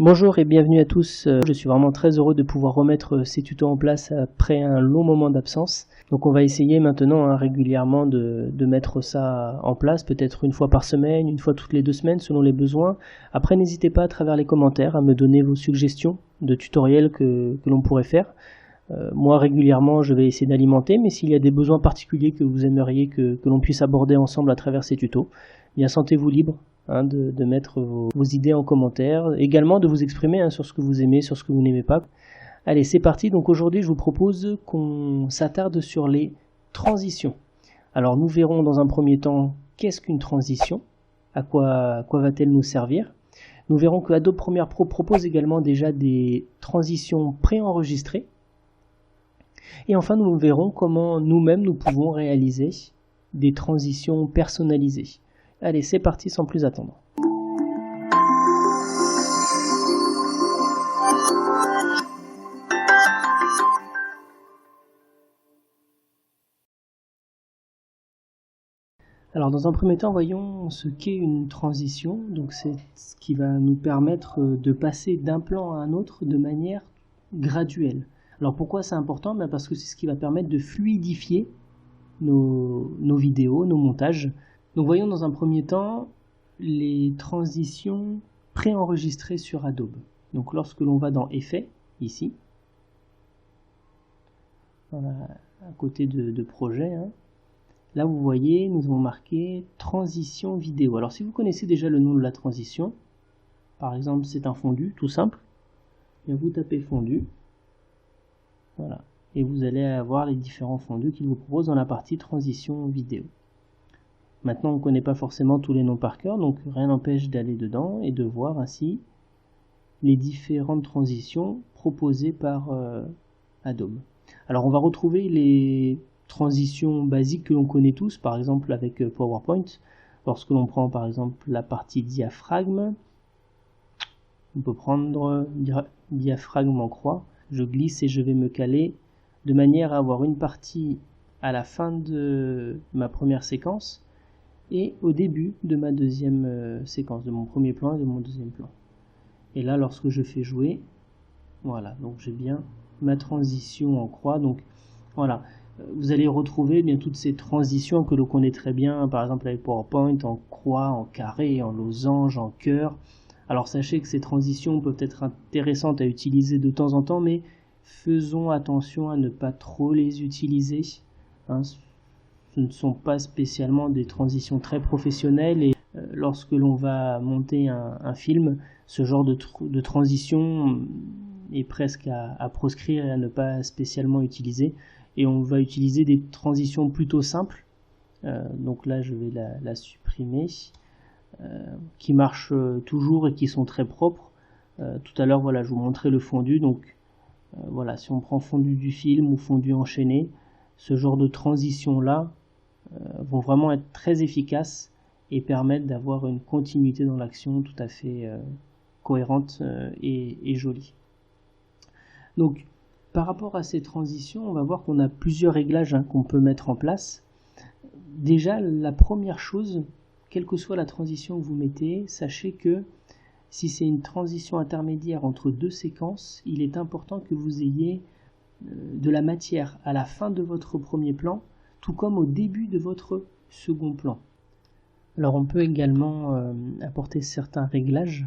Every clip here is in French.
Bonjour et bienvenue à tous. Je suis vraiment très heureux de pouvoir remettre ces tutos en place après un long moment d'absence. Donc on va essayer maintenant régulièrement de mettre ça en place, peut-être une fois par semaine, une fois toutes les 2 semaines selon les besoins. Après n'hésitez pas à travers les commentaires à me donner vos suggestions de tutoriels que l'on pourrait faire. Moi régulièrement je vais essayer d'alimenter, mais s'il y a des besoins particuliers que vous aimeriez que l'on puisse aborder ensemble à travers ces tutos, bien sentez-vous libre de mettre vos idées en commentaire, également de vous exprimer sur ce que vous aimez, sur ce que vous n'aimez pas. Allez, c'est parti. Donc aujourd'hui, je vous propose qu'on s'attarde sur les transitions. Alors nous verrons dans un premier temps qu'est-ce qu'une transition, à quoi va-t-elle nous servir. Nous verrons que Adobe Premiere Pro propose également déjà des transitions préenregistrées. Et enfin, nous verrons comment nous-mêmes nous pouvons réaliser des transitions personnalisées. Allez, c'est parti sans plus attendre. Alors dans un premier temps, voyons ce qu'est une transition. Donc c'est ce qui va nous permettre de passer d'un plan à un autre de manière graduelle. Alors pourquoi c'est important? Parce que c'est ce qui va permettre de fluidifier nos vidéos, nos montages. Donc voyons dans un premier temps les transitions préenregistrées sur Adobe. Donc lorsque l'on va dans Effets, ici, voilà, à côté de Projet, là vous voyez, nous avons marqué transition vidéo. Alors si vous connaissez déjà le nom de la transition, par exemple c'est un fondu, tout simple, et vous tapez fondu, voilà, et vous allez avoir les différents fondus qu'il vous propose dans la partie transition vidéo. Maintenant on ne connaît pas forcément tous les noms par cœur, donc rien n'empêche d'aller dedans et de voir ainsi les différentes transitions proposées par Adobe. Alors on va retrouver les transitions basiques que l'on connaît tous, par exemple avec PowerPoint. Lorsque l'on prend par exemple la partie diaphragme, on peut prendre diaphragme en croix. Je glisse et je vais me caler de manière à avoir une partie à la fin de ma première séquence et au début de ma deuxième séquence, de mon premier plan et de mon deuxième plan. Et là, lorsque je fais jouer, voilà, donc j'ai bien ma transition en croix. Donc voilà, vous allez retrouver bien toutes ces transitions que l'on connaît très bien, par exemple avec PowerPoint, en croix, en carré, en losange, en cœur. Alors sachez que ces transitions peuvent être intéressantes à utiliser de temps en temps, mais faisons attention à ne pas trop les utiliser. Ce ne sont pas spécialement des transitions très professionnelles et lorsque l'on va monter un film, ce genre de transition est presque à proscrire et à ne pas spécialement utiliser. Et on va utiliser des transitions plutôt simples. Donc là, je vais la supprimer. Qui marchent toujours et qui sont très propres. Tout à l'heure, voilà, je vous montrais le fondu. Donc voilà, si on prend fondu du film ou fondu enchaîné, ce genre de transition-là vont vraiment être très efficaces et permettre d'avoir une continuité dans l'action tout à fait cohérente et jolie. Donc, par rapport à ces transitions, on va voir qu'on a plusieurs réglages qu'on peut mettre en place. Déjà, la première chose, quelle que soit la transition que vous mettez, sachez que si c'est une transition intermédiaire entre deux séquences, il est important que vous ayez de la matière à la fin de votre premier plan, tout comme au début de votre second plan. Alors on peut également apporter certains réglages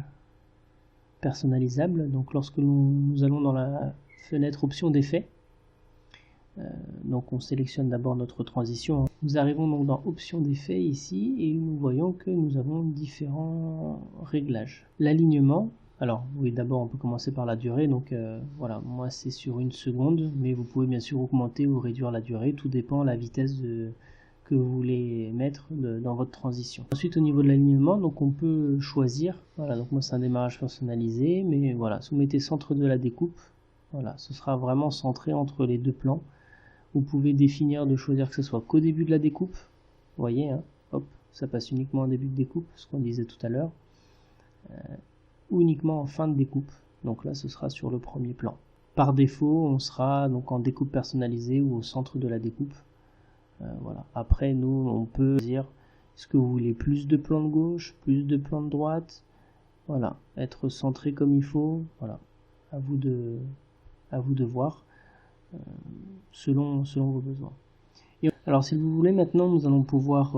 personnalisables. Donc lorsque nous allons dans la fenêtre option d'effet, donc on sélectionne d'abord notre transition. Nous arrivons donc dans option d'effet ici et nous voyons que nous avons différents réglages. L'alignement, alors oui, d'abord on peut commencer par la durée, donc voilà, moi c'est sur 1 seconde, mais vous pouvez bien sûr augmenter ou réduire la durée, tout dépend de la vitesse que vous voulez mettre dans votre transition. Ensuite au niveau de l'alignement, donc on peut choisir, voilà, donc moi c'est un démarrage personnalisé, mais voilà, si vous mettez centre de la découpe, voilà, ce sera vraiment centré entre les deux plans. Vous pouvez définir de choisir que ce soit qu'au début de la découpe, vous voyez, hop, ça passe uniquement en début de découpe, ce qu'on disait tout à l'heure, ou uniquement en fin de découpe, donc là ce sera sur le premier plan. Par défaut, on sera donc en découpe personnalisée ou au centre de la découpe. Voilà. Après, nous, on peut dire, est-ce que vous voulez plus de plans de gauche, plus de plans de droite, voilà, être centré comme il faut, voilà, à vous de voir selon vos besoins. Et alors si vous voulez, maintenant nous allons pouvoir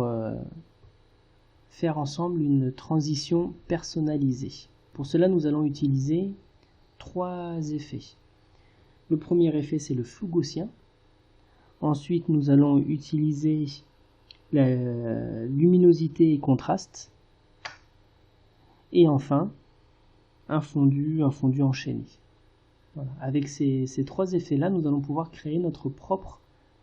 faire ensemble une transition personnalisée. Pour cela, nous allons utiliser 3 effets. Le premier effet, c'est le flou gaussien. Ensuite, nous allons utiliser la luminosité et contraste. Et enfin, un fondu enchaîné. Voilà. Avec ces 3 effets-là, nous allons pouvoir créer notre propre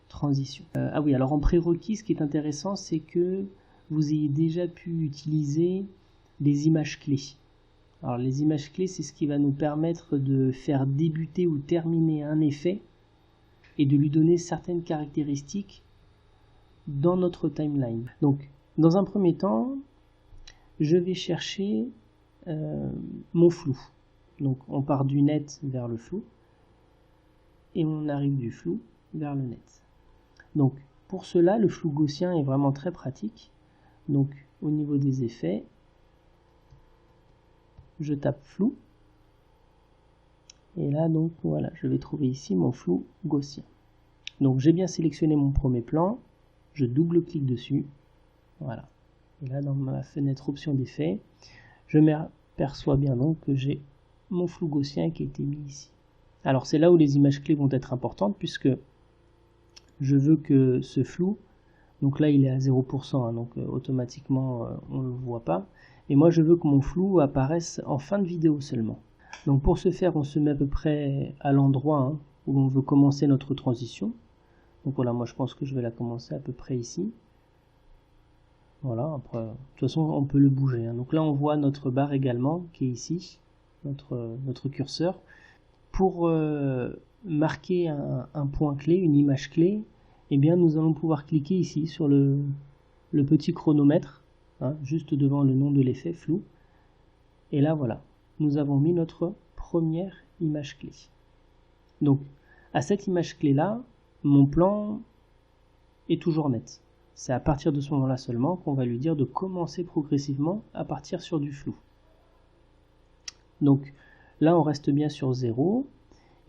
transition. Ah oui, alors en prérequis, ce qui est intéressant, c'est que vous ayez déjà pu utiliser les images clés. Alors les images clés, c'est ce qui va nous permettre de faire débuter ou terminer un effet et de lui donner certaines caractéristiques dans notre timeline. Donc, dans un premier temps, je vais chercher mon flou. Donc, on part du net vers le flou et on arrive du flou vers le net. Donc, pour cela, le flou gaussien est vraiment très pratique. Donc, au niveau des effets, je tape flou. Et là, donc, voilà, je vais trouver ici mon flou gaussien. Donc, j'ai bien sélectionné mon premier plan. Je double-clique dessus. Voilà. Et là, dans ma fenêtre option d'effet, je m'aperçois bien donc que j'ai mon flou gaussien qui a été mis ici. Alors, c'est là où les images clés vont être importantes puisque je veux que ce flou, donc là, il est à 0%, hein, donc automatiquement, on ne le voit pas. Et moi, je veux que mon flou apparaisse en fin de vidéo seulement. Donc, pour ce faire, on se met à peu près à l'endroit où on veut commencer notre transition. Donc voilà, moi je pense que je vais la commencer à peu près ici. Voilà, après, de toute façon on peut le bouger. Hein. Donc là on voit notre barre également qui est ici, notre curseur. Pour marquer un point clé, une image clé, eh bien nous allons pouvoir cliquer ici sur le petit chronomètre, hein, juste devant le nom de l'effet flou. Et là voilà, nous avons mis notre première image clé. Donc à cette image clé là, mon plan est toujours net. C'est à partir de ce moment-là seulement qu'on va lui dire de commencer progressivement à partir sur du flou. Donc là, on reste bien sur 0.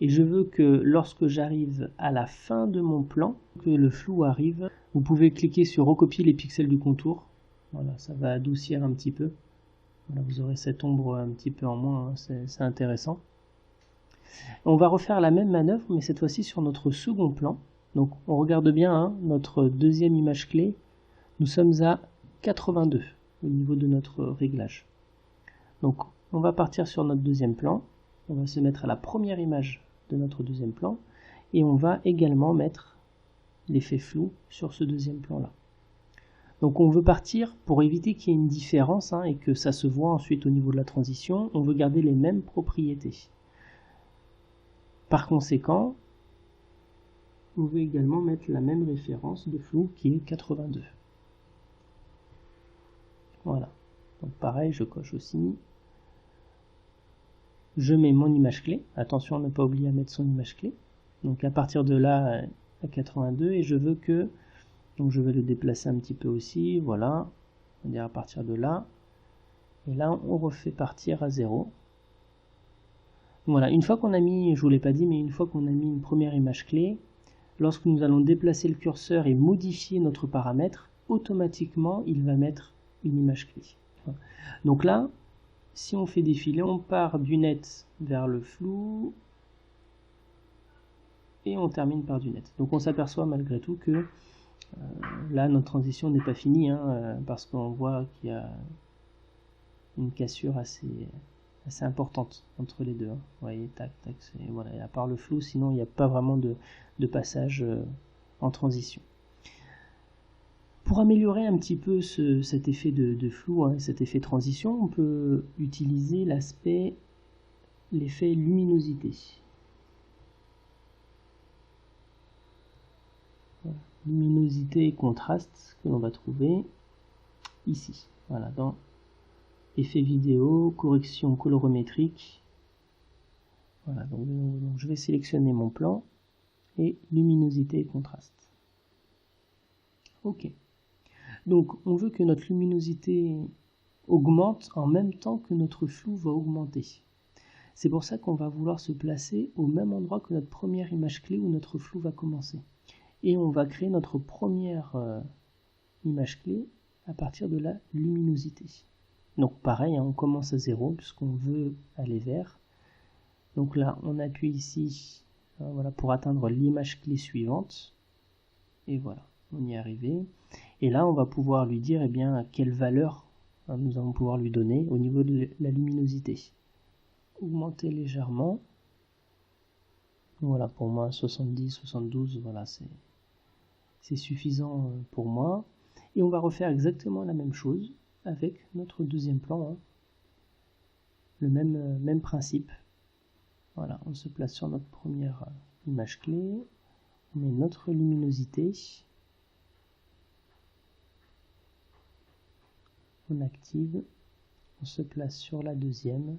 Et je veux que lorsque j'arrive à la fin de mon plan, que le flou arrive, vous pouvez cliquer sur recopier les pixels du contour. Voilà, ça va adoucir un petit peu. Voilà, vous aurez cette ombre un petit peu en moins, hein, c'est intéressant. On va refaire la même manœuvre, mais cette fois-ci sur notre second plan. Donc on regarde bien, hein, notre deuxième image clé, nous sommes à 82 au niveau de notre réglage. Donc on va partir sur notre deuxième plan, on va se mettre à la première image de notre deuxième plan, et on va également mettre l'effet flou sur ce deuxième plan-là. Donc on veut partir, pour éviter qu'il y ait une différence, hein, et que ça se voit ensuite au niveau de la transition, on veut garder les mêmes propriétés. Par conséquent, on veut également mettre la même référence de flou qui est 82. Voilà. Donc pareil, je coche aussi. Je mets mon image clé. Attention à ne pas oublier à mettre son image clé. Donc à partir de là, à 82, et je veux que... Donc je vais le déplacer un petit peu aussi. Voilà. On va dire à partir de là. Et là, on refait partir à 0. Voilà. Une fois qu'on a mis, je vous l'ai pas dit, mais une fois qu'on a mis une première image clé, lorsque nous allons déplacer le curseur et modifier notre paramètre, automatiquement, il va mettre une image clé. Donc là, si on fait défiler, on part du net vers le flou et on termine par du net. Donc on s'aperçoit malgré tout que là, notre transition n'est pas finie, hein, parce qu'on voit qu'il y a une cassure assez importante entre les deux. Hein. Vous voyez, tac, tac, voilà. Et à part le flou, sinon il n'y a pas vraiment de passage en transition. Pour améliorer un petit peu cet effet de flou, hein, cet effet transition, on peut utiliser l'effet luminosité. Voilà. Luminosité et contraste que l'on va trouver ici. Voilà, dans effet vidéo, correction colorimétrique. Voilà, donc je vais sélectionner mon plan et luminosité et contraste. Ok. Donc on veut que notre luminosité augmente en même temps que notre flou va augmenter. C'est pour ça qu'on va vouloir se placer au même endroit que notre première image clé où notre flou va commencer. Et on va créer notre première image clé à partir de la luminosité. Donc pareil, on commence à 0 puisqu'on veut aller vers. Donc là, on appuie ici voilà, pour atteindre l'image clé suivante. Et voilà, on y est arrivé. Et là, on va pouvoir lui dire à quelle valeur nous allons pouvoir lui donner au niveau de la luminosité. Augmenter légèrement. Voilà, pour moi, 70, 72, voilà, c'est suffisant pour moi. Et on va refaire exactement la même chose avec notre deuxième plan. Le même principe. Voilà, on se place sur notre première image clé. On met notre luminosité. On active. On se place sur la deuxième.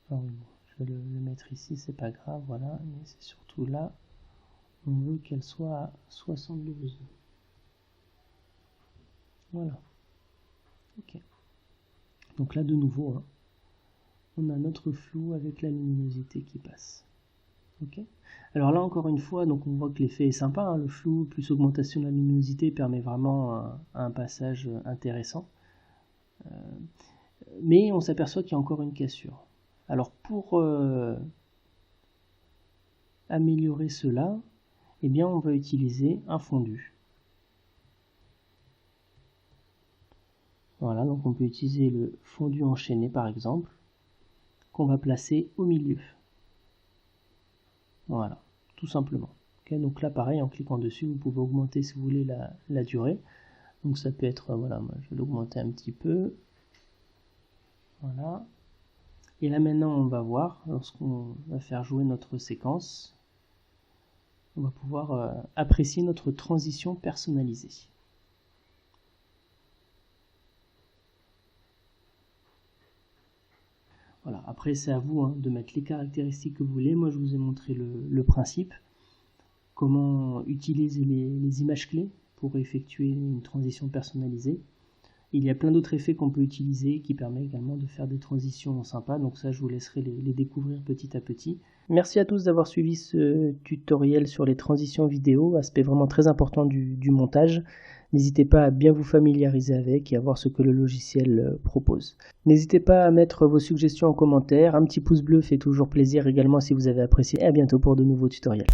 Alors, je vais le mettre ici, c'est pas grave, voilà. Mais c'est surtout là, on veut qu'elle soit à 72. Voilà. Ok. Donc là, de nouveau, on a notre flou avec la luminosité qui passe. Ok. Alors là, encore une fois, donc on voit que l'effet est sympa. Le flou plus augmentation de la luminosité permet vraiment un passage intéressant. Mais on s'aperçoit qu'il y a encore une cassure. Alors pour améliorer cela, on va utiliser un fondu. Voilà, donc on peut utiliser le fondu enchaîné par exemple, qu'on va placer au milieu. Voilà, tout simplement. Okay, donc là pareil, en cliquant dessus, vous pouvez augmenter si vous voulez la durée. Donc ça peut être, voilà, moi je vais l'augmenter un petit peu. Voilà. Et là maintenant on va voir, lorsqu'on va faire jouer notre séquence, on va pouvoir apprécier notre transition personnalisée. Voilà, après c'est à vous de mettre les caractéristiques que vous voulez. Moi je vous ai montré le principe, comment utiliser les images clés pour effectuer une transition personnalisée. Il y a plein d'autres effets qu'on peut utiliser qui permettent également de faire des transitions sympas, donc ça je vous laisserai les découvrir petit à petit. Merci à tous d'avoir suivi ce tutoriel sur les transitions vidéo, aspect vraiment très important du montage. N'hésitez pas à bien vous familiariser avec et à voir ce que le logiciel propose. N'hésitez pas à mettre vos suggestions en commentaire, un petit pouce bleu fait toujours plaisir également si vous avez apprécié, et à bientôt pour de nouveaux tutoriels.